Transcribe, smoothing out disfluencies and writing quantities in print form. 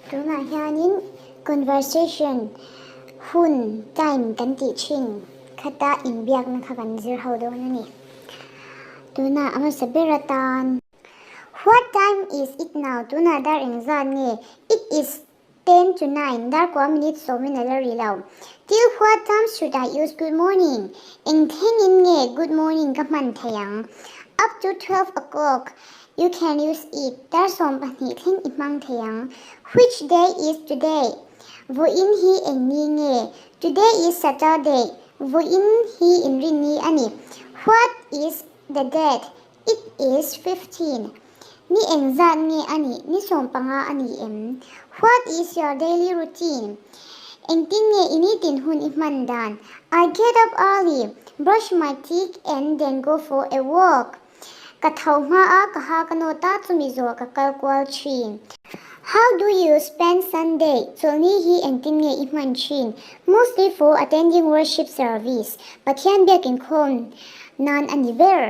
Tuna hianin conversation HUN time kan ti ching khata INBIAKNA kha kan zir ho do na ni tuna ama sabiratan. What time is it now? Tuna dar engzan nge. It is 10 to 9. Dar ko minute so minalari law. Till what time should I use good morning? Eng thengin nge good morning ka man thayang. Up to 12 o'clock. You can use it. Dar som pani thing imang thayang. Which day is today? Vo in hi eng ni nge. Today is Saturday. Vo in hi in rin ni ani. What is the date? It is 15. Ni engzan nge ani. Ni som pa nga ani em. What is your daily routine? Engtin nge initin hun imandan. I get up early, brush my teeth and then go for a walk. Kathaw nga a kaha kanota tumizo kakalkwal chin. How do you spend Sunday? Solni hi engtin nge iman chin. Mostly for attending worship service. But yan biakin kon nan aniver.